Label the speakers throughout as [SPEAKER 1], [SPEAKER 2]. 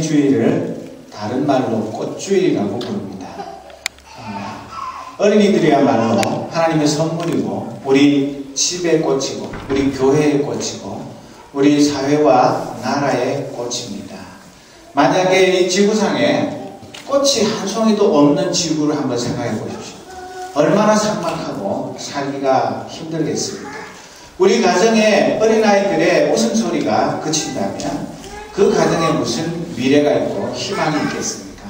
[SPEAKER 1] 주일을 다른 말로 꽃주일이라고 부릅니다. 어린이들이야말로 하나님의 선물이고 우리 집의 꽃이고 우리 교회의 꽃이고 우리 사회와 나라의 꽃입니다. 만약에 이 지구상에 꽃이 한 송이도 없는 지구를 한번 생각해 보십시오. 얼마나 삭막하고 살기가 힘들겠습니까? 우리 가정에 어린아이들의 웃음소리가 그친다면 그 가정에 무슨 미래가 있고 희망이 있겠습니까?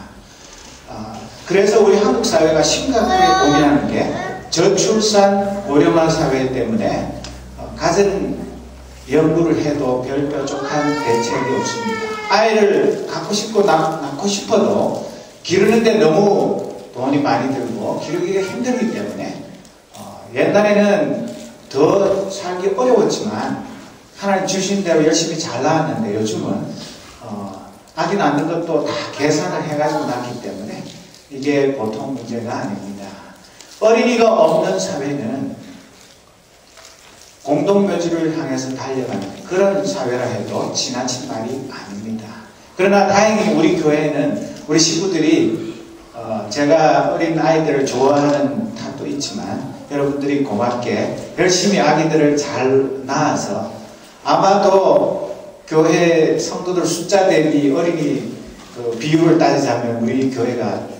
[SPEAKER 1] 그래서 우리 한국 사회가 심각하게 고민하는 게 저출산 고령화 사회 때문에 가정 연구를 해도 별 뾰족한 대책이 없습니다. 아이를 갖고 싶고 낳고 싶어도 기르는데 너무 돈이 많이 들고 기르기가 힘들기 때문에 옛날에는 더 살기 어려웠지만 하나님 주신 대로 열심히 잘 낳았는데 요즘은 아기 낳는 것도 다 계산을 해가지고 낳기 때문에 이게 보통 문제가 아닙니다. 어린이가 없는 사회는 공동묘지를 향해서 달려가는 그런 사회라 해도 지나친 말이 아닙니다. 그러나 다행히 우리 교회는 우리 식구들이 제가 어린 아이들을 좋아하는 탓도 있지만 여러분들이 고맙게 열심히 아기들을 잘 낳아서 아마도 교회 성도들 숫자 대비 어린이 비율을 따지자면 우리 교회가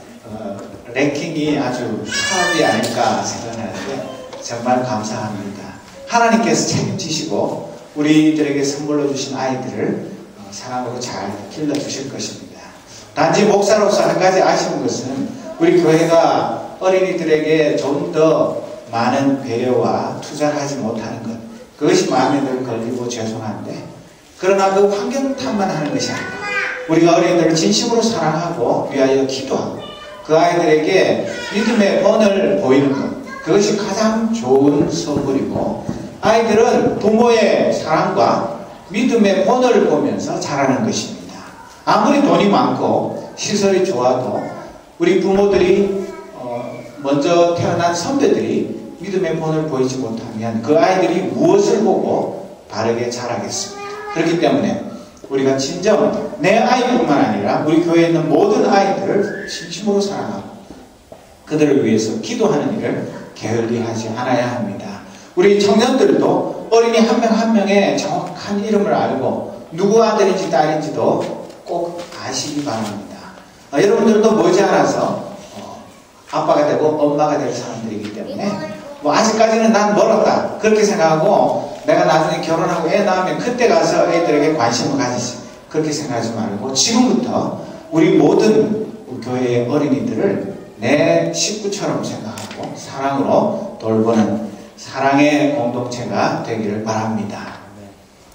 [SPEAKER 1] 랭킹이 아주 탑이 아닐까 생각하는데 정말 감사합니다. 하나님께서 책임지시고 우리들에게 선물로 주신 아이들을 사랑으로 잘 길러주실 것입니다. 단지 목사로서 한 가지 아쉬운 것은 우리 교회가 어린이들에게 좀 더 많은 배려와 투자를 하지 못하는 것, 그것이 마음에 늘 걸리고 죄송한데, 그러나 그 환경 탓만 하는 것이 아니라 우리가 어린이들을 진심으로 사랑하고 위하여 기도하고 그 아이들에게 믿음의 본을 보이는 것, 그것이 가장 좋은 선물이고 아이들은 부모의 사랑과 믿음의 본을 보면서 자라는 것입니다. 아무리 돈이 많고 시설이 좋아도 우리 부모들이 먼저 태어난 선배들이 믿음의 본을 보이지 못하면 그 아이들이 무엇을 보고 바르게 자라겠습니까? 그렇기 때문에 우리가 진정 내 아이뿐만 아니라 우리 교회에 있는 모든 아이들을 진심으로 사랑하고 그들을 위해서 기도하는 일을 게을리 하지 않아야 합니다. 우리 청년들도 어린이 한 명 한 명의 정확한 이름을 알고 누구 아들인지 딸인지도 꼭 아시기 바랍니다. 여러분들도 머지않아서 아빠가 되고 엄마가 될 사람들이기 때문에 아직까지는 난 멀었다 그렇게 생각하고 내가 나중에 결혼하고 애 낳으면 그때 가서 애들에게 관심을 가지지 그렇게 생각하지 말고 지금부터 우리 모든 교회의 어린이들을 내 식구처럼 생각하고 사랑으로 돌보는 사랑의 공동체가 되기를 바랍니다.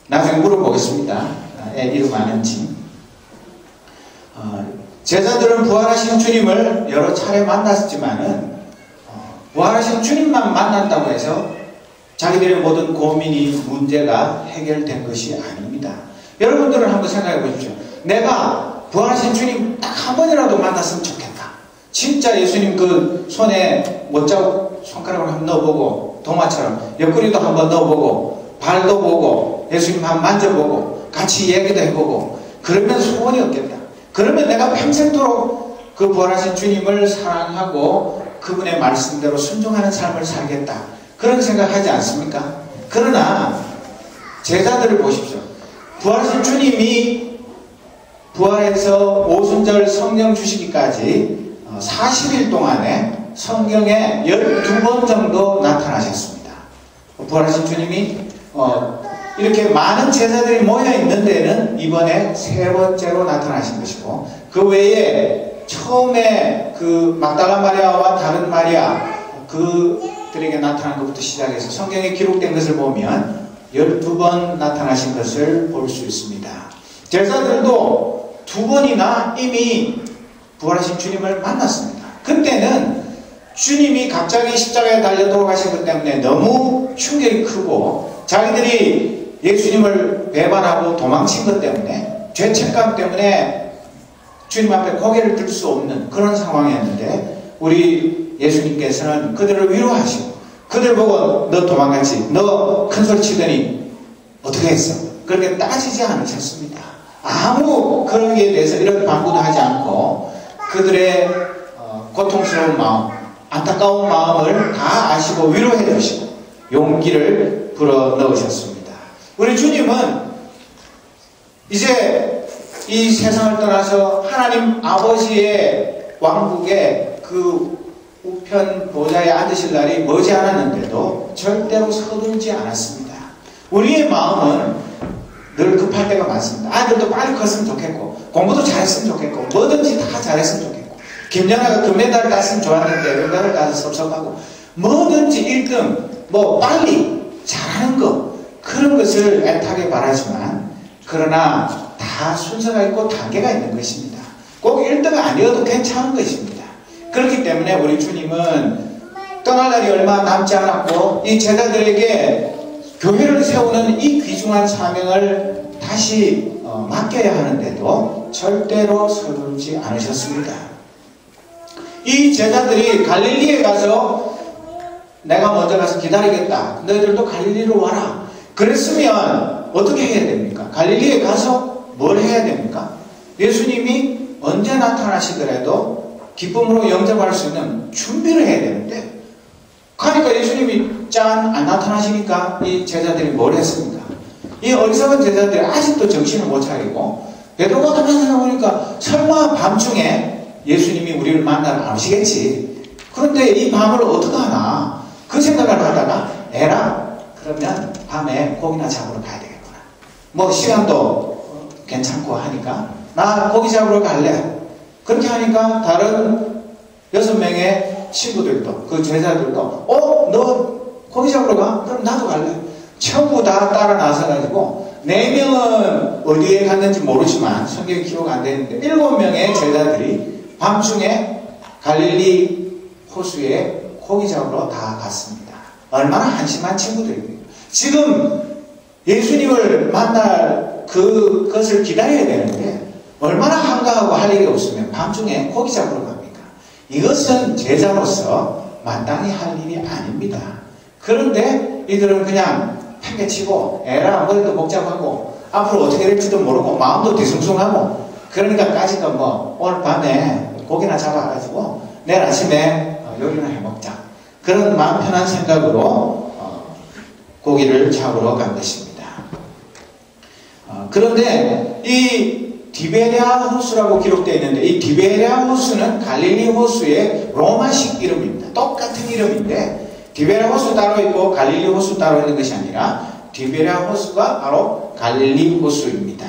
[SPEAKER 1] 나중에 물어보겠습니다. 애 이름 아는지. 제자들은 부활하신 주님을 여러 차례 만났지만은 부활하신 주님만 만난다고 해서 자기들의 모든 고민이 문제가 해결된 것이 아닙니다. 여러분들은 한번 생각해 보십시오. 내가 부활하신 주님 딱 한 번이라도 만났으면 좋겠다. 진짜 예수님 그 손에 못자국 손가락을 한번 넣어보고 동화처럼 옆구리도 한번 넣어보고 발도 보고 예수님 한번 만져보고 같이 얘기도 해보고 그러면 소원이 없겠다. 그러면 내가 평생도록 그 부활하신 주님을 사랑하고 그분의 말씀대로 순종하는 삶을 살겠다. 그런 생각하지 않습니까? 그러나 제자들을 보십시오. 부활하신 주님이 부활해서 오순절 성령 주시기까지 40일 동안에 성경에 12번 정도 나타나셨습니다. 부활하신 주님이 이렇게 많은 제자들이 모여있는 데는 이번에 3번째로 나타나신 것이고 그 외에 처음에 그 막달라 마리아와 다른 마리아 그들에게 나타난 것부터 시작해서 성경에 기록된 것을 보면 12번 나타나신 것을 볼 수 있습니다. 제자들도 2번이나 이미 부활하신 주님을 만났습니다. 그때는 주님이 갑자기 십자가에 달려 돌아가신 것 때문에 너무 충격이 크고 자기들이 예수님을 배반하고 도망친 것 때문에 죄책감 때문에 주님 앞에 고개를 들 수 없는 그런 상황이었는데 우리 예수님께서는 그들을 위로하시고 그들 보고 너 도망갔지? 너 큰소리 치더니 어떻게 했어? 그렇게 따지지 않으셨습니다. 아무 그런 게 대해서 이런 방구도 하지 않고 그들의 고통스러운 마음, 안타까운 마음을 다 아시고 위로해 주시고 용기를 불어 넣으셨습니다. 우리 주님은 이제 이 세상을 떠나서 하나님 아버지의 왕국에 그 우편 보좌에 앉으실 날이 머지 않았는데도 절대로 서둘지 않았습니다. 우리의 마음은 늘 급할 때가 많습니다. 아이들도 빨리 컸으면 좋겠고 공부도 잘했으면 좋겠고 뭐든지 다 잘했으면 좋겠고 김연아가 금메달을 땄으면 좋았는데 금메달을 따서 섭섭하고 뭐든지 1등 뭐 빨리 잘하는 거 그런 것을 애타게 바라지만 그러나 다 순서가 있고 단계가 있는 것입니다. 꼭 1등은 아니어도 괜찮은 것입니다. 그렇기 때문에 우리 주님은 떠날 날이 얼마 남지 않았고 이 제자들에게 교회를 세우는 이 귀중한 사명을 다시 맡겨야 하는데도 절대로 서둘지 않으셨습니다. 이 제자들이 갈릴리에 가서 내가 먼저 가서 기다리겠다. 너희들도 갈릴리로 와라. 그랬으면 어떻게 해야 됩니까? 갈릴리에 가서 뭘 해야 됩니까? 예수님이 언제 나타나시더라도 기쁨으로 영접할 수 있는 준비를 해야 되는데 그러니까 예수님이 짠 안 나타나시니까 이 제자들이 뭘 했습니까? 이 어리석은 제자들이 아직도 정신을 못 차리고 베드로가 가만히 생각해보니까 설마 밤중에 예수님이 우리를 만나러 안 오시겠지. 그런데 이 밤을 어떻게 하나 그 생각을 하다가 에라 그러면 밤에 고기나 잡으러 가야 되겠구나. 뭐 시간도 괜찮고 하니까 나 고기 잡으러 갈래. 그렇게 하니까 다른 6명의 친구들도 그 제자들도 너 고기 잡으러 가? 그럼 나도 갈래. 전부 다 따라 나서가지고 4명은 어디에 갔는지 모르지만 성경이 기록 안 되는데 7명의 제자들이 밤중에 갈릴리 호수에 고기 잡으러 다 갔습니다. 얼마나 한심한 친구들입니까? 지금 예수님을 만날 그것을 기다려야 되는데 얼마나 한가하고 할 일이 없으면 밤중에 고기 잡으러 갑니까? 이것은 제자로서 마땅히 할 일이 아닙니다. 그런데 이들은 그냥 팽개치고 에라 머리도 복잡하고 앞으로 어떻게 될지도 모르고 마음도 뒤숭숭하고 그러니까 까짓거 뭐 오늘 밤에 고기나 잡아가지고 내일 아침에 요리나 해먹자. 그런 마음 편한 생각으로 고기를 잡으러 간 것입니다. 그런데 이 디베랴 호수라고 기록되어 있는데 이 디베랴 호수는 갈릴리 호수의 로마식 이름입니다. 똑같은 이름인데 디베랴 호수 따로 있고 갈릴리 호수 따로 있는 것이 아니라 디베랴 호수가 바로 갈릴리 호수입니다.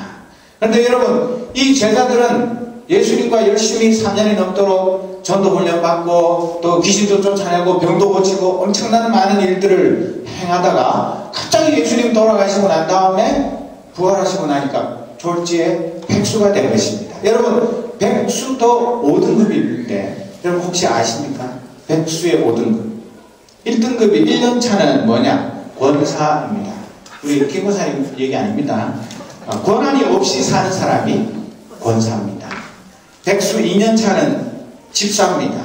[SPEAKER 1] 그런데 여러분 이 제자들은 예수님과 열심히 3년이 넘도록 전도 훈련 받고 또 귀신도 쫓아내고 병도 고치고 엄청난 많은 일들을 행하다가 갑자기 예수님 돌아가시고 난 다음에 부활하시고 나니까 졸지에 백수가 된 것입니다. 여러분 백수도 5등급인데 여러분 혹시 아십니까? 백수의 5등급 1등급이 1년차는 뭐냐? 권사입니다. 우리 김권사님 얘기 아닙니다. 권한이 없이 사는 사람이 권사입니다. 백수 2년차는 집사입니다.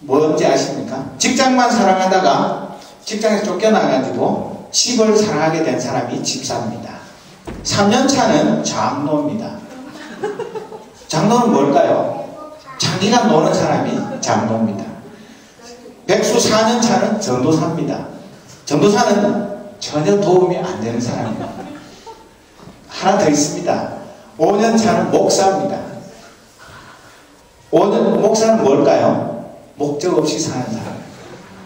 [SPEAKER 1] 뭔지 아십니까? 직장만 사랑하다가 직장에서 쫓겨나가지고 집을 사랑하게 된 사람이 집사입니다. 3년차는 장로입니다. 장로는 뭘까요? 자기가 노는 사람이 장로입니다. 백수 4년차는 전도사입니다. 전도사는 전혀 도움이 안 되는 사람입니다. 하나 더 있습니다. 5년차는 목사입니다. 목사는 뭘까요? 목적 없이 사는 사람.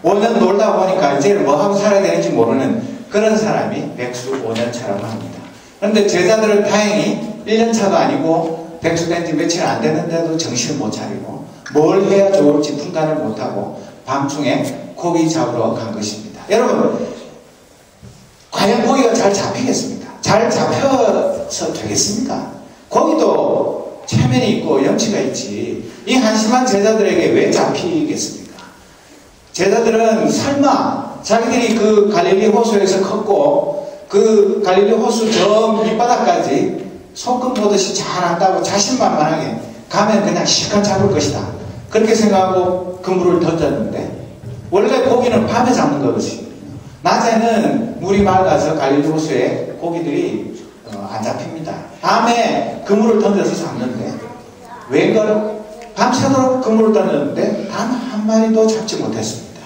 [SPEAKER 1] 5년 놀다 보니까 이제 뭐하고 살아야 되는지 모르는 그런 사람이 백수 5년차라고 합니다. 그런데 제자들은 다행히 1년차도 아니고 백수 된 지 며칠 안 됐는데도 정신을 못 차리고 뭘 해야 좋을지 분간을 못하고 밤중에 고기 잡으러 간 것입니다. 여러분 과연 고기가 잘 잡히겠습니까? 잘 잡혀서 되겠습니까? 고기도 체면이 있고 염치가 있지 이 한심한 제자들에게 왜 잡히겠습니까? 제자들은 설마 자기들이 그 갈릴리 호수에서 컸고 그 갈릴리 호수 저 밑바닥까지 소금 보듯이 잘한다고 자신만만하게 가면 그냥 실컷 잡을 것이다 그렇게 생각하고 그물을 던졌는데 원래 고기는 밤에 잡는 것이거든요. 낮에는 물이 맑아서 갈릴리 호수에 고기들이 안 잡힙니다. 밤에 그물을 던져서 잡는데 웬걸 밤새도록 그물을 던졌는데 단 한 마리도 잡지 못했습니다.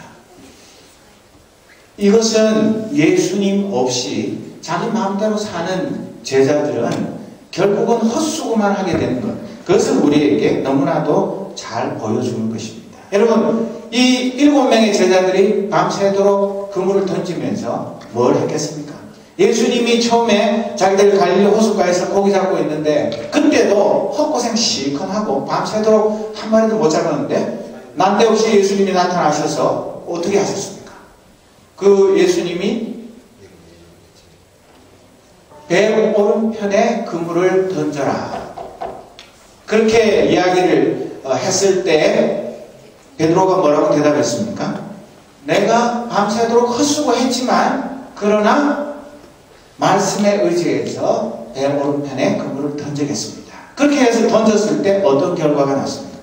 [SPEAKER 1] 이것은 예수님 없이 자기 마음대로 사는 제자들은 결국은 헛수고만 하게 되는 것, 그것을 우리에게 너무나도 잘 보여주는 것입니다. 여러분, 이 7명의 제자들이 밤새도록 그물을 던지면서 뭘 했겠습니까? 예수님이 처음에 자기들 갈릴리 호숫가에서 고기 잡고 있는데 그때도 헛고생 실컷 하고 밤새도록 한 마리도 못 잡았는데 난데없이 예수님이 나타나셔서 어떻게 하셨습니까? 그 예수님이 배 오른편에 그물을 던져라, 그렇게 이야기를 했을 때 베드로가 뭐라고 대답했습니까? 내가 밤새도록 헛수고했지만 그러나 말씀에 의지해서 배 오른편에 그물을 던지겠습니다. 그렇게 해서 던졌을 때 어떤 결과가 났습니까?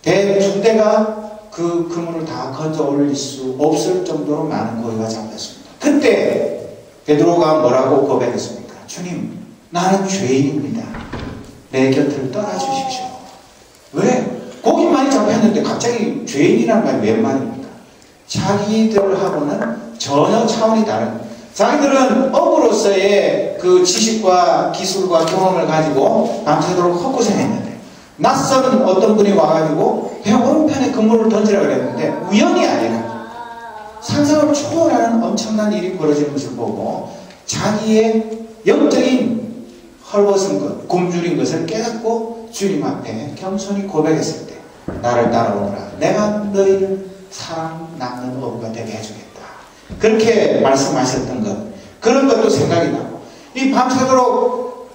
[SPEAKER 1] 배 2대가 그 그물을 다 건져 올릴 수 없을 정도로 많은 고기가 잡혔습니다. 그때 베드로가 뭐라고 고백했습니까? 주님, 나는 죄인입니다. 내 곁을 떠나주십시오. 왜? 고기 많이 잡혔는데 갑자기 죄인이라는 말이 웬 말입니까? 자기들하고는 전혀 차원이 다른, 자기들은 업으로서의 그 지식과 기술과 경험을 가지고 밤새도록 헛고생했는데 낯선 어떤 분이 와가지고 배 오른편에 그물을 던지라 그랬는데 우연이 아니라 상상을 초월하는 엄청난 일이 벌어지는 것을 보고 자기의 영적인 헐벗은 것, 굶주린 것을 깨닫고 주님 앞에 겸손히 고백했을 때 나를 따라오너라, 내가 너희를 사랑 낚는 어부가 되게 해주겠다, 그렇게 말씀하셨던 것, 그런 것도 생각이 나고, 이 밤새도록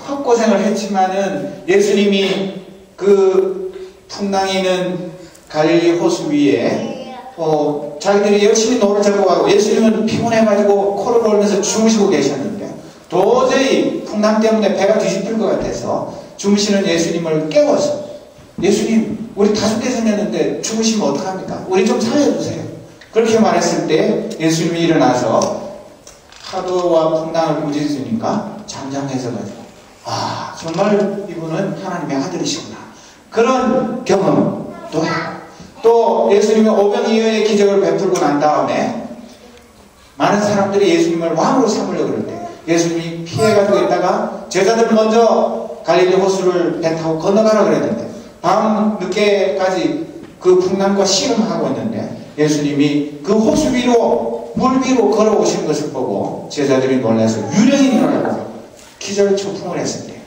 [SPEAKER 1] 헛고생을 했지만은 예수님이 그 풍랑이는 갈릴리 호수 위에 자기들이 열심히 노를 젓고 가고 예수님은 피곤해가지고 코를 골면서 주무시고 계셨는데 도저히 풍랑 때문에 배가 뒤집힐 것 같아서 주무시는 예수님을 깨워서, 예수님, 우리 5개 생겼는데 주무시면 어떡합니까? 우리 좀 살려주세요. 그렇게 말했을 때 예수님이 일어나서 파도와 풍랑을 꾸짖으니까 잠잠해서 가지고, 아, 정말 이분은 하나님의 아들이시구나, 그런 경험도 해요. 또 예수님이 오병이어의 기적을 베풀고 난 다음에 많은 사람들이 예수님을 왕으로 삼으려고 그럴 때 예수님이 피해가지고 있다가 제자들은 먼저 갈릴리 호수를 배 타고 건너가라 그랬는데 밤 늦게까지 그 풍랑과 씨름하고 있는데 예수님이 그 호수 위로, 물 위로 걸어오신 것을 보고 제자들이 놀라서 유령인 줄 알고 기절초풍을 했을 때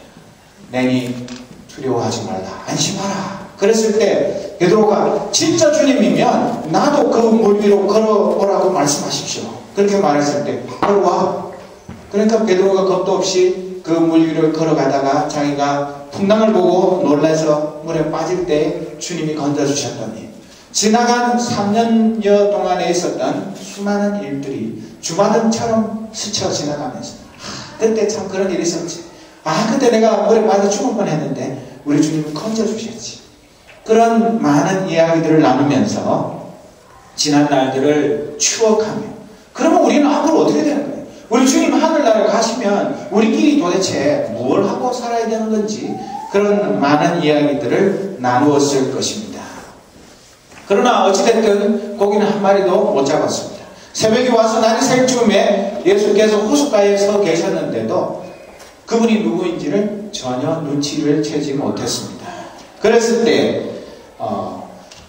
[SPEAKER 1] 내니 두려워하지 말라, 안심하라, 그랬을 때 베드로가 진짜 주님이면 나도 그 물 위로 걸어오라고 말씀하십시오, 그렇게 말했을 때 걸어와. 그러니까 베드로가 겁도 없이 그 물 위를 걸어가다가 자기가 풍랑을 보고 놀라서 물에 빠질 때 주님이 건져주셨더니 지나간 3년여 동안에 있었던 수많은 일들이 주마등처럼 스쳐 지나가면서 그때 참 그런 일이 있었지, 그때 내가 물에 빠져 죽을 뻔했는데 우리 주님이 건져주셨지, 그런 많은 이야기들을 나누면서 지난 날들을 추억하며, 그러면 우리는 앞으로 어떻게 되는 거예요? 우리 주님 하늘나라에 가시면 우리끼리 도대체 뭘 하고 살아야 되는 건지 그런 많은 이야기들을 나누었을 것입니다. 그러나 어찌됐든 고기는 한 마리도 못 잡았습니다. 새벽에 와서 날이 셀 즈음에 예수께서 호숫가에 서 계셨는데도 그분이 누구인지를 전혀 눈치를 채지 못했습니다. 그랬을 때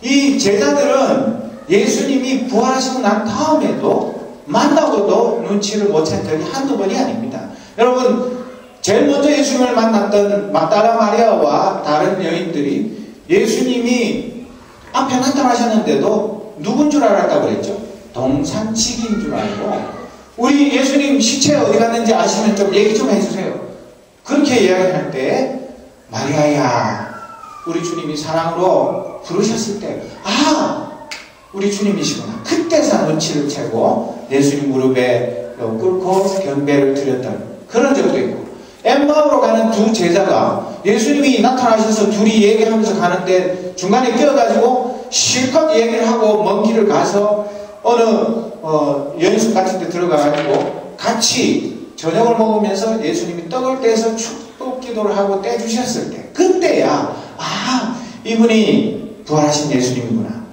[SPEAKER 1] 이 제자들은 예수님이 부활하시고 난 다음에도 만나고도 눈치를 못 챈 적이 한두 번이 아닙니다. 여러분, 제일 먼저 예수님을 만났던 막달라 마리아와 다른 여인들이 예수님이 앞에 나타나셨는데도 누군 줄 알았다고 그랬죠? 동산치기인 줄 알고, 우리 예수님 시체 어디 갔는지 아시면 좀 얘기 좀 해주세요, 그렇게 이야기할 때 마리아야, 우리 주님이 사랑으로 부르셨을 때 우리 주님이시구나, 그때서 눈치를 채고 예수님 무릎에 꿇고 경배를 드렸던 그런 적도 있고, 엠마오로 가는 두 제자가 예수님이 나타나셔서 둘이 얘기하면서 가는데 중간에 끼어가지고 실컷 얘기를 하고 먼 길을 가서 어느 연습 같은 데 들어가가지고 같이 저녁을 먹으면서 예수님이 떡을 떼서 축복 기도를 하고 떼주셨을 때, 그때야 이분이 부활하신 예수님이구나.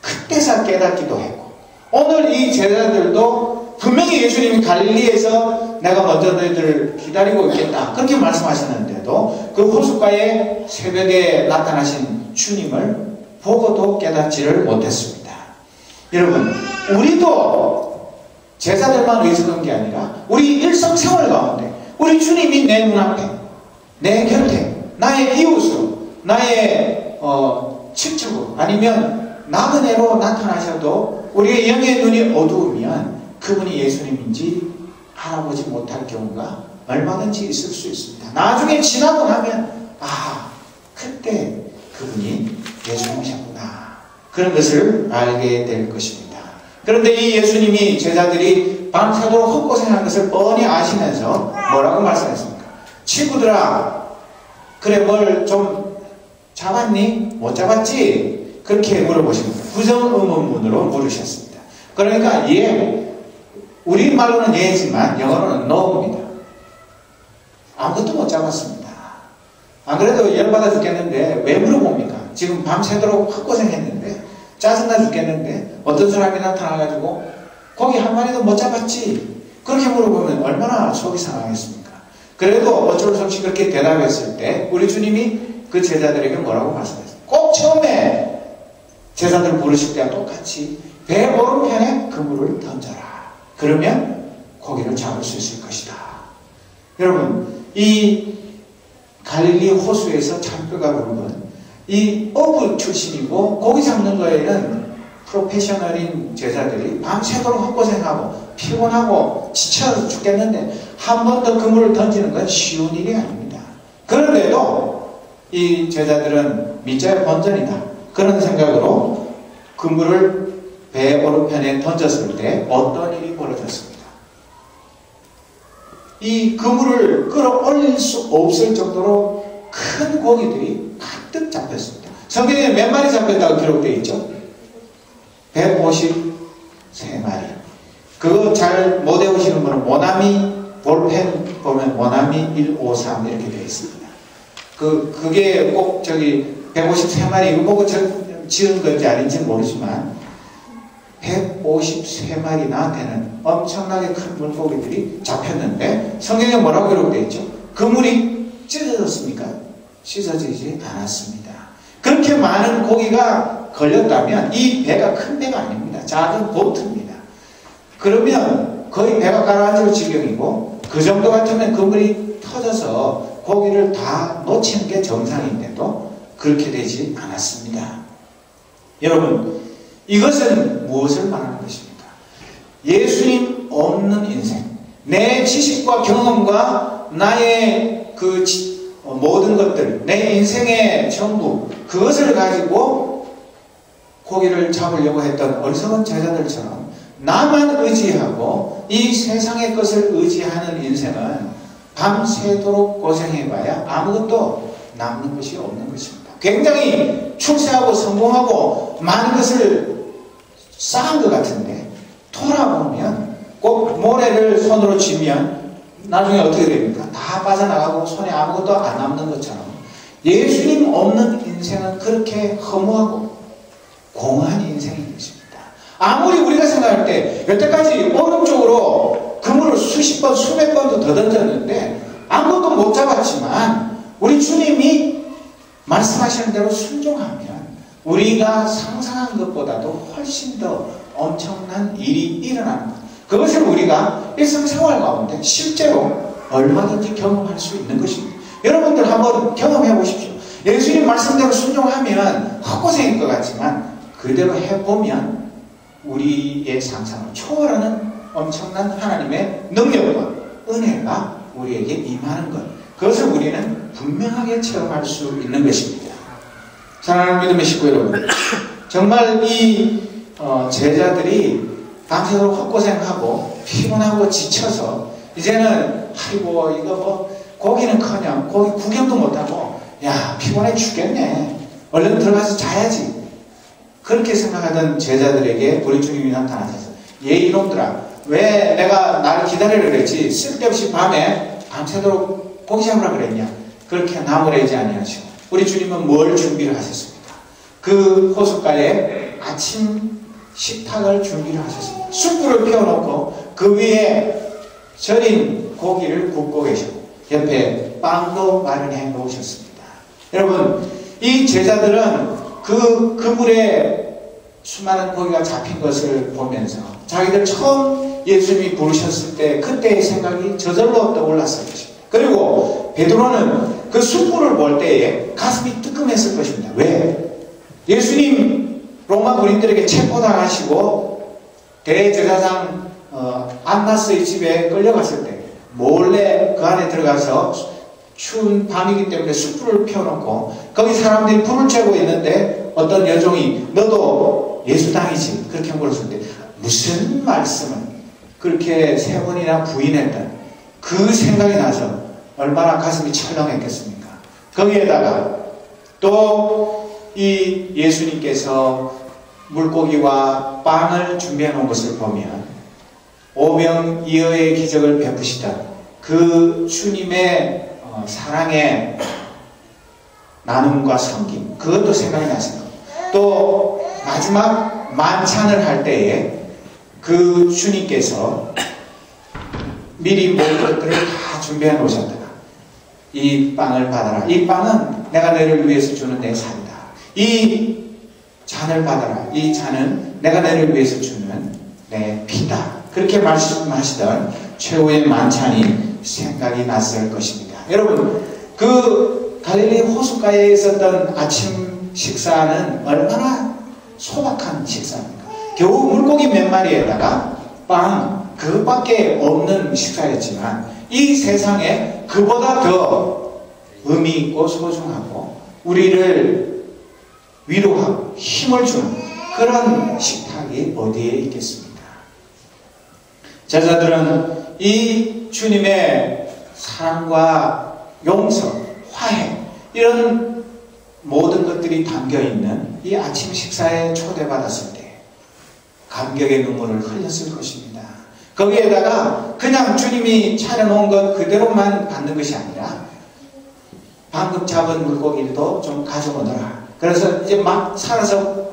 [SPEAKER 1] 그때서 깨닫기도 했고, 오늘 이 제자들도 분명히 예수님이 갈릴리에서 내가 먼저 너희들을 기다리고 있겠다 그렇게 말씀하셨는데도 그 호숫가에 새벽에 나타나신 주님을 보고도 깨닫지를 못했습니다. 여러분, 우리도 제자들만 의식한 게 아니라 우리 일상생활 가운데 우리 주님이 내 눈앞에, 내 곁에, 나의 이웃으로, 나의 친척으로, 아니면 나그네로 나타나셔도 우리의 영의 눈이 어두우면 그분이 예수님인지 알아보지 못할 경우가 얼마든지 있을 수 있습니다. 나중에 지나고 나면 그때 그분이 예수님이셨구나, 그런 것을 알게 될 것입니다. 그런데 이 예수님이 제자들이 밤새도록 헛고생한 것을 뻔히 아시면서 뭐라고 말씀했습니까? 친구들아, 그래 뭘 좀 잡았니? 못 잡았지? 그렇게 물어보십니다. 부정의문문으로 물으셨습니다. 그러니까 우리말로는 예지만 영어로는 no입니다. 아무것도 못 잡았습니다. 안 그래도 열받아 죽겠는데 왜 물어봅니까? 지금 밤새도록 헛고생했는데 짜증나 죽겠는데 어떤 사람이 나타나가지고 고기 한 마리도 못 잡았지? 그렇게 물어보면 얼마나 속이 상하겠습니까? 그래도 어쩔 수 없이 그렇게 대답했을 때 우리 주님이 그 제자들에게 뭐라고 말씀하셨어요? 꼭 처음에 제자들 부르실 때와 똑같이 배 오른편에 그물을 던져라. 그러면 고기를 잡을 수 있을 것이다. 여러분, 이 갈릴리 호수에서 잔뼈가 굵은 이 어부 출신이고 고기 잡는 거에는 프로페셔널인 제자들이 밤새도록 헛고생하고 피곤하고 지쳐 죽겠는데 한 번 더 그물을 던지는 건 쉬운 일이 아닙니다. 그런데도 이 제자들은 밑자의 본전이다 그런 생각으로 그물을 배 오른편에 던졌을 때 어떤 일이 벌어졌습니다. 이 그물을 끌어올릴 수 없을 정도로 큰 고기들이 가득 잡혔습니다. 성경에 몇 마리 잡혔다고 기록되어 있죠? 153마리. 그거 잘 못 외우시는 분은 모나미 볼펜 보면 모나미 153 이렇게 되어 있습니다. 그게 꼭 153마리 이거 보고 지은 건지 아닌지 모르지만 153마리나 되는 엄청나게 큰 물고기들이 잡혔는데 성경에 뭐라고 기록되어 있죠? 그물이 찢어졌습니까? 찢어지지 않았습니다. 그렇게 많은 고기가 걸렸다면 이 배가 큰 배가 아닙니다. 작은 보트입니다. 그러면 거의 배가 가라앉을 지경이고 그 정도 같으면 그물이 터져서 고기를 다 놓치는 게 정상인데도 그렇게 되지 않았습니다. 여러분, 이것은 무엇을 말하는 것입니까? 예수님 없는 인생, 내 지식과 경험과 나의 모든 것들, 내 인생의 전부, 그것을 가지고 고기를 잡으려고 했던 어리석은 제자들처럼 나만 의지하고 이 세상의 것을 의지하는 인생은 밤새도록 고생해봐야 아무것도 남는 것이 없는 것입니다. 굉장히 출세하고 성공하고 많은 것을 쌓은 것 같은데 돌아보면 꼭 모래를 손으로 쥐면 나중에 어떻게 됩니까? 다 빠져나가고 손에 아무것도 안 남는 것처럼 예수님 없는 인생은 그렇게 허무하고 공허한 인생인 것입니다. 아무리 우리가 생각할 때 여태까지 오른쪽으로 그물을 수십 번 수백 번도 더 던졌는데 아무것도 못 잡았지만 우리 주님이 말씀하시는 대로 순종하면 우리가 상상한 것보다도 훨씬 더 엄청난 일이 일어나는 것, 그것을 우리가 일상생활 가운데 실제로 얼마든지 경험할 수 있는 것입니다. 여러분들 한번 경험해 보십시오. 예수님 말씀대로 순종하면 헛고생일 것 같지만 그대로 해보면 우리의 상상을 초월하는 엄청난 하나님의 능력과 은혜가 우리에게 임하는 것, 그것을 우리는 분명하게 체험할 수 있는 것입니다. 사랑하는 믿음의 식구 여러분, 정말 이 제자들이 밤새도록 헛고생하고 피곤하고 지쳐서 이제는 아이고 이거 고기는커녕 고기 구경도 못하고 야 피곤해 죽겠네, 얼른 들어가서 자야지, 그렇게 생각하던 제자들에게 우리 주님이 나타나셔서 얘 이놈들아, 왜 내가 나를 기다리라 그랬지? 쓸데없이 밤새도록 고기 잡으라 그랬냐? 그렇게 나무라지 아니하시고 우리 주님은 뭘 준비를 하셨습니까? 그 호숫가에 아침 식탁을 준비를 하셨습니다. 숯불을 피워놓고 그 위에 절인 고기를 굽고 계시고 옆에 빵도 마련해 놓으셨습니다. 여러분, 이 제자들은 그 그물에 수많은 고기가 잡힌 것을 보면서 자기들 처음 예수님이 부르셨을 때 그때의 생각이 저절로 떠올랐을 것입니다. 그리고 베드로는 그 숯불을 볼 때에 가슴이 뜨끔했을 것입니다. 왜? 예수님 로마 군인들에게 체포당하시고 대제사장 안나스의 집에 끌려갔을 때 몰래 그 안에 들어가서 추운 밤이기 때문에 숯불을 펴놓고 거기 사람들이 불을 쬐고 있는데 어떤 여종이 너도 예수당이지 그렇게 물었을 때 무슨 말씀을 그렇게 3번이나 부인했던 그 생각이 나서 얼마나 가슴이 철렁했겠습니까? 거기에다가 또 이 예수님께서 물고기와 빵을 준비해 놓은 것을 보면 오병이어의 기적을 베푸시던 그 주님의 사랑의 나눔과 섬김, 그것도 생각이 나습니다. 또 마지막 만찬을 할 때에 그 주님께서 미리 모든 것들을 다 준비해 놓으셨다가 이 빵을 받아라. 이 빵은 내가 너를 위해서 주는 내 살이다. 이 잔을 받아라. 이 잔은 내가 너를 위해서 주는 내 피다. 그렇게 말씀하시던 최후의 만찬이 생각이 났을 것입니다. 여러분, 그 갈릴리 호숫가에 있었던 아침 식사는 얼마나 소박한 식사입니까? 겨우 물고기 몇 마리에다가 빵, 그밖에 없는 식사였지만 이 세상에 그보다 더 의미 있고 소중하고 우리를 위로하고 힘을 주는 그런 식탁이 어디에 있겠습니까? 제자들은 이 주님의 사랑과 용서, 화해 이런 모든 것들이 담겨있는 이 아침 식사에 초대받았을 때 감격의 눈물을 흘렸을 것입니다. 거기에다가 그냥 주님이 차려놓은 것 그대로만 받는 것이 아니라 방금 잡은 물고기도 좀 가져오너라. 그래서 이제 막 살아서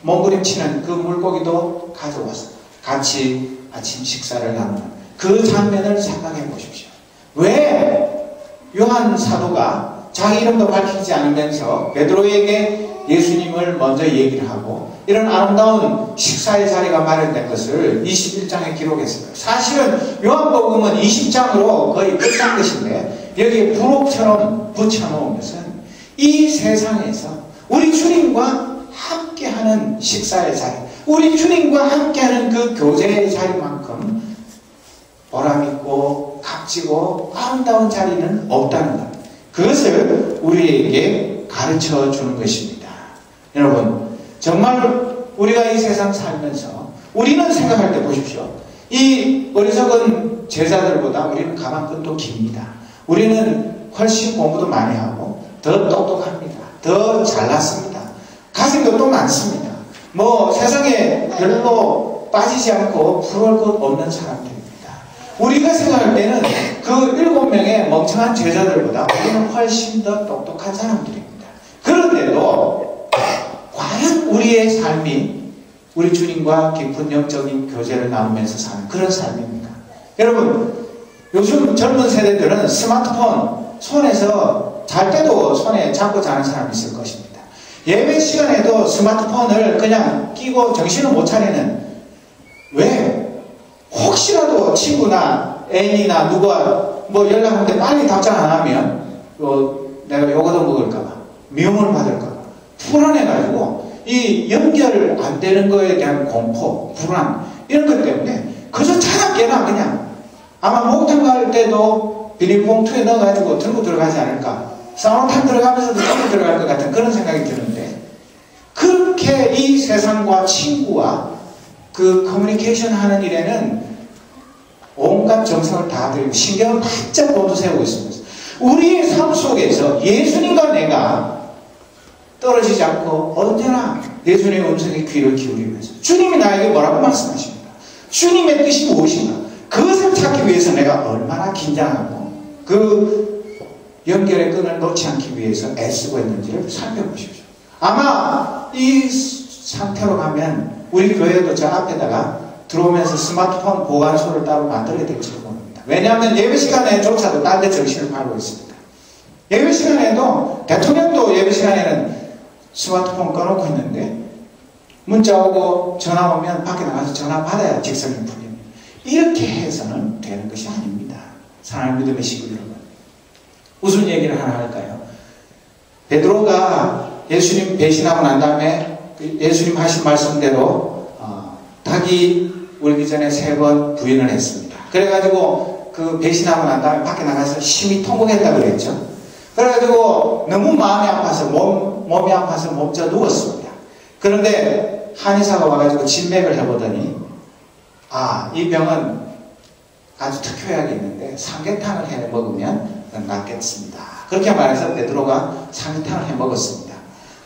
[SPEAKER 1] 몸부림치는 그 물고기도 가져와서 같이 아침 식사를 나누는 그 장면을 생각해 보십시오. 왜 요한 사도가 자기 이름도 밝히지 않으면서 베드로에게 예수님을 먼저 얘기를 하고 이런 아름다운 식사의 자리가 마련된 것을 21장에 기록했습니다. 사실은 요한복음은 20장으로 거의 끝난 것인데 여기에 부록처럼 붙여놓은 것은 이 세상에서 우리 주님과 함께하는 식사의 자리, 우리 주님과 함께하는 그 교제의 자리만큼 보람있고 값지고 아름다운 자리는 없다는 것, 그것을 우리에게 가르쳐 주는 것입니다. 여러분, 정말 우리가 이 세상 살면서 우리는 생각할 때 보십시오. 이 어리석은 제자들보다 우리는 가방끈도 깁니다. 우리는 훨씬 공부도 많이 하고 더 똑똑합니다. 더 잘났습니다. 가진 것도 많습니다. 뭐 세상에 별로 빠지지 않고 부러울 것 없는 사람들입니다. 우리가 생각할 때는 그 7명의 멍청한 제자들보다 우리는 훨씬 더 똑똑한 사람들입니다. 그런데도 과연 우리의 삶이 우리 주님과 깊은 영적인 교제를 나누면서 사는 그런 삶입니까? 여러분, 요즘 젊은 세대들은 스마트폰 손에서 잘 때도 손에 잡고 자는 사람이 있을 것입니다. 예배 시간에도 스마트폰을 그냥 끼고 정신을 못 차리는, 왜? 혹시라도 친구나 애인이나 누가 뭐 연락하는데 빨리 답장 안 하면 내가 욕 얻어먹을까봐, 미움을 받을까봐 불안해가지고 이 연결 안 되는 거에 대한 공포, 불안 이런 것 때문에 그저 차갑게나 그냥 아마 목욕탕 갈 때도 비닐봉투에 넣어가지고 들고 들어가지 않을까, 사우나탕 들어가면서도 들고 들어갈 것 같은 그런 생각이 드는데, 그렇게 이 세상과 친구와 그 커뮤니케이션 하는 일에는 온갖 정성을 다 들이고 신경을 바짝 곤두세우고 있습니다. 우리의 삶 속에서 예수님과 내가 떨어지지 않고 언제나 예수님의 음성에 귀를 기울이면서 주님이 나에게 뭐라고 말씀하십니까? 주님의 뜻이 무엇인가? 그것을 찾기 위해서 내가 얼마나 긴장하고 그 연결의 끈을 놓지 않기 위해서 애쓰고 있는지를 살펴보십시오. 아마 이 상태로 가면 우리 교회도 저 앞에다가 들어오면서 스마트폰 보관소를 따로 만들어야 될지도 모릅니다. 왜냐하면 예배 시간에조차도 딴 데 정신을 팔고 있습니다. 예배 시간에도, 대통령도 예배 시간에는 스마트폰 꺼놓고 있는데 문자 오고 전화 오면 밖에 나가서 전화 받아야 직성이 풀립니다. 이렇게 해서는 되는 것이 아닙니다. 사랑하는 믿음의 식구 여러분, 무슨 얘기를 하나 할까요? 베드로가 예수님 배신하고 난 다음에 예수님 하신 말씀대로 닭이 울기 전에 3번 부인을 했습니다. 그래가지고 그 배신하고 난 다음에 밖에 나가서 심히 통곡했다고 그랬죠. 그래가지고 너무 마음이 아파서 몸이 아파서 몸져 누웠습니다. 그런데 한의사가 와가지고 진맥을 해보더니 이 병은 아주 특효약이 있는데 삼계탕을 해 먹으면 낫겠습니다. 그렇게 말해서 베드로가 삼계탕을 해 먹었습니다.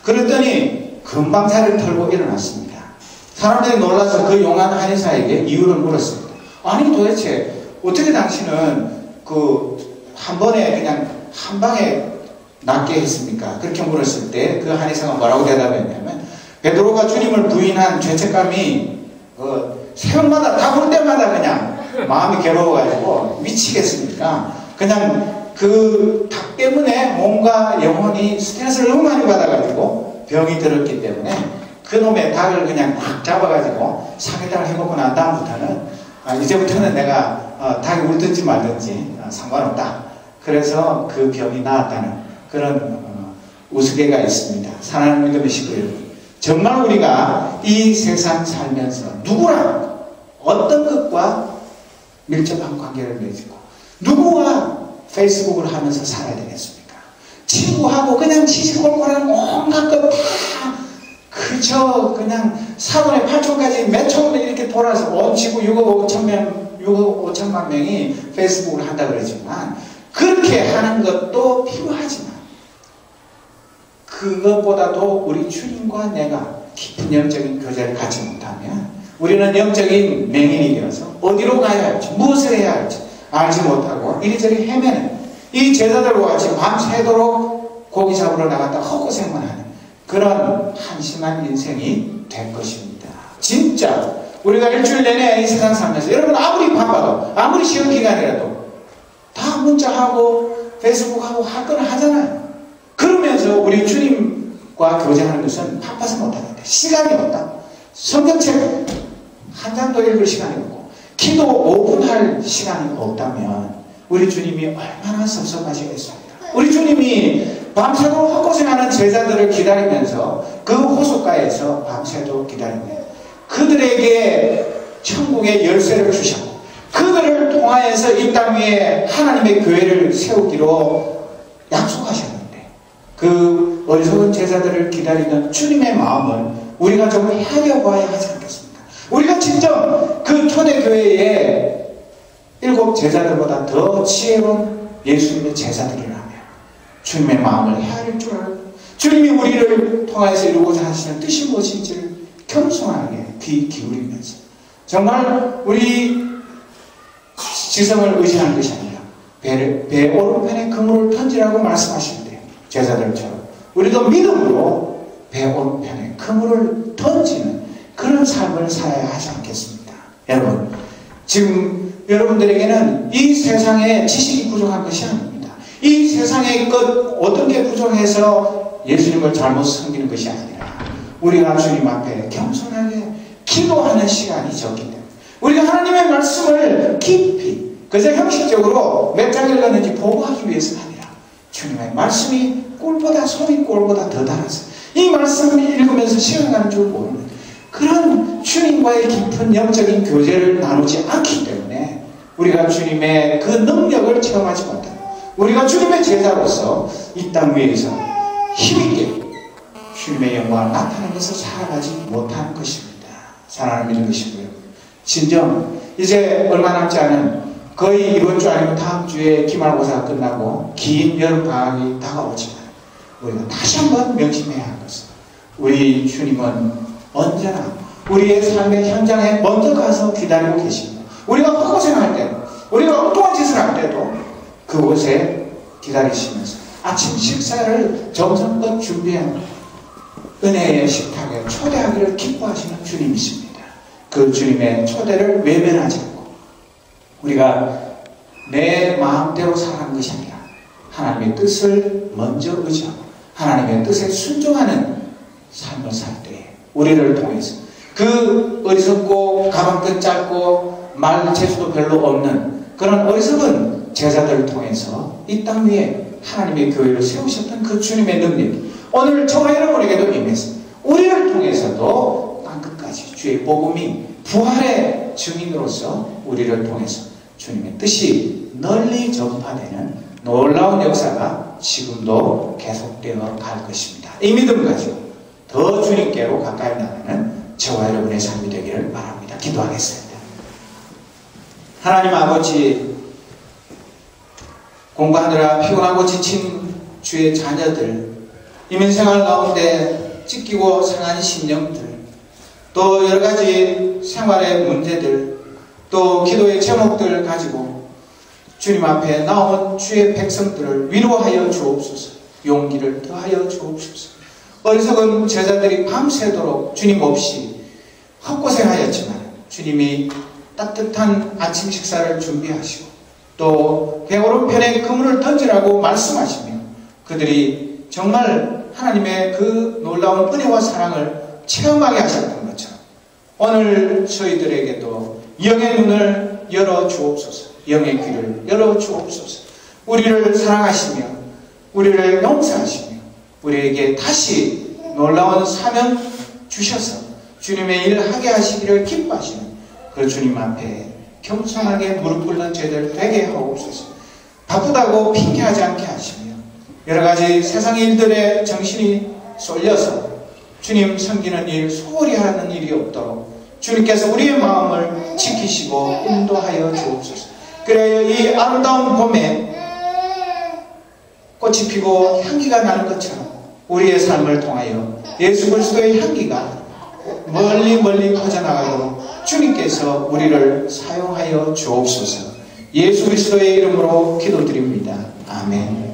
[SPEAKER 1] 그랬더니 금방 살을 털고 일어났습니다. 사람들이 놀라서 그 용한 한의사에게 이유를 물었습니다. 아니 도대체 어떻게 당신은 한 번에 그냥 한 방에 낫게 했습니까? 그렇게 물었을 때 그 한의사가 뭐라고 대답했냐면, 베드로가 주님을 부인한 죄책감이 새벽마다 다 볼 때마다 그냥 마음이 괴로워가지고 미치겠습니까? 그냥 그 닭 때문에 몸과 영혼이 스트레스를 너무 많이 받아가지고 병이 들었기 때문에 그놈의 닭을 그냥 딱 잡아가지고 삼계탕을 해먹고 난 다음부터는 이제부터는 내가 닭이 울든지 말든지 상관없다. 그래서 그 병이 나았다는 그런 우스개가 있습니다. 사랑하는 믿음의 식구 여러분, 정말 우리가 이 세상 살면서 누구랑 어떤 것과 밀접한 관계를 맺고 누구와 페이스북을 하면서 살아야 되겠습니까? 친구하고 그냥 시시콜콜한 온갖 것 다 그저 그냥 4분의 8초까지 몇 초를 이렇게 돌아서 온 지구 6억 5천만 명이 페이스북을 한다 그러지만, 그렇게 하는 것도 필요하지만 그것보다도 우리 주님과 내가 깊은 영적인 교제를 갖지 못하면 우리는 영적인 맹인이 되어서 어디로 가야 할지 무엇을 해야 할지 알지 못하고 이리저리 헤매는 이 제자들과 같이 밤새도록 고기 잡으러 나갔다 헛고생만 하는 그런 한심한 인생이 될 것입니다. 진짜 우리가 일주일 내내 이 세상 살면서 여러분 아무리 바빠도 아무리 시험 기간이라도 다 문자하고 페이스북하고 할 건 하잖아요. 그러면서 우리 주님과 교제하는 것은 바빠서 못하는데 시간이 없다. 성경책 한 장도 읽을 시간이 없고 기도 5분 할 시간이 없다면 우리 주님이 얼마나 섭섭하시겠습니까? 우리 주님이 밤새도록 헛고생하는 제자들을 기다리면서 그 호숫가에서 밤새도록 기다리며 그들에게 천국의 열쇠를 주셨고 그들을 통하여서 이 땅 위에 하나님의 교회를 세우기로 약속하셨는데 그 어리석은 제자들을 기다리는 주님의 마음을 우리가 좀 헤아려봐야 하지 않겠습니까? 우리가 진짜 그 초대교회의 7 제자들보다 더 지혜로운 예수님의 제자들이라면 주님의 마음을 헤아릴 줄 알고 주님이 우리를 통하여서 이루고자 하시는 뜻이 무엇인지를 겸손하게 귀 기울이면서 정말 우리 지성을 의지하는 것이 아니라 배 오른편에 그물을 던지라고 말씀하시는데 제자들처럼 우리도 믿음으로 배 오른편에 그물을 던지는 그런 삶을 살아야 하지 않겠습니까? 여러분, 지금 여러분들에게는 이 세상에 지식이 부족한 것이 아닙니다. 이 세상의 것 어떤 게 부족해서 예수님을 잘못 섬기는 것이 아니라 우리가 주님 앞에 겸손하게 기도하는 시간이 적기 때문에 우리가 하나님의 말씀을 깊이 그저 형식적으로 몇 장 읽었는지 보고하기 위해서가 아니라 주님의 말씀이 꿀보다 솜이 꿀보다 더 달아서 이 말씀을 읽으면서 시간 가는 줄 모르는 그런 주님과의 깊은 영적인 교제를 나누지 않기 때문에 우리가 주님의 그 능력을 체험하지 못하고 우리가 주님의 제자로서 이 땅 위에서 힘있게 주님의 영광을 나타내면서 살아가지 못하는 것입니다. 사랑하는 믿음 것이고요. 진정 이제 얼마 남지 않은 거의 이번 주 아니면 다음 주에 기말고사가 끝나고 긴 여름방학이 다가오지만 우리가 다시 한번 명심해야 할 것은 우리 주님은 언제나 우리의 삶의 현장에 먼저 가서 기다리고 계십니다. 우리가 헛고생할 때도 우리가 엉뚱한 짓을 할 때도 그곳에 기다리시면서 아침 식사를 정성껏 준비한 은혜의 식탁에 초대하기를 기뻐하시는 주님이십니다. 그 주님의 초대를 외면하지 않고 우리가 내 마음대로 살아가는 것이 아니라 하나님의 뜻을 먼저 의지하고 하나님의 뜻에 순종하는 삶을 살 때에 우리를 통해서 그 어리석고 가방끈 짧고 말 재수도 별로 없는 그런 어리석은 제자들을 통해서 이 땅 위에 하나님의 교회를 세우셨던 그 주님의 능력이 오늘 저와 여러분에게도 임했습니다. 우리를 통해서도 땅끝까지 주의 복음이 부활의 증인으로서 우리를 통해서 주님의 뜻이 널리 전파되는 놀라운 역사가 지금도 계속되어 갈 것입니다. 이 믿음 가지고 더 주님께로 가까이 나가는 저와 여러분의 삶이 되기를 바랍니다. 기도하겠습니다. 하나님 아버지, 공부하느라 피곤하고 지친 주의 자녀들, 이민생활 가운데 찢기고 상한 심령들, 또 여러가지 생활의 문제들, 또 기도의 제목들을 가지고 주님 앞에 나온 주의 백성들을 위로하여 주옵소서. 용기를 더하여 주옵소서. 어리석은 제자들이 밤새도록 주님 없이 헛고생하였지만 주님이 따뜻한 아침 식사를 준비하시고 또 배오른편에 그물을 던지라고 말씀하시며 그들이 정말 하나님의 그 놀라운 은혜와 사랑을 체험하게 하셨던 것처럼 오늘 저희들에게도 영의 눈을 열어 주옵소서. 영의 귀를 열어 주옵소서. 우리를 사랑하시며 우리를 용서하시며 우리에게 다시 놀라운 사명 주셔서 주님의 일을 하게 하시기를 기뻐하시는 그 주님 앞에 겸손하게 무릎 꿇는 저희들 되게 하옵소서. 바쁘다고 핑계하지 않게 하시며 여러가지 세상 일들에 정신이 쏠려서 주님 섬기는 일, 소홀히 하는 일이 없도록 주님께서 우리의 마음을 지키시고 인도하여 주옵소서. 그래야 이 아름다운 봄에 꽃이 피고 향기가 나는 것처럼 우리의 삶을 통하여 예수 그리스도의 향기가 멀리 멀리 퍼져나가도록 주님께서 우리를 사용하여 주옵소서. 예수 그리스도의 이름으로 기도드립니다. 아멘.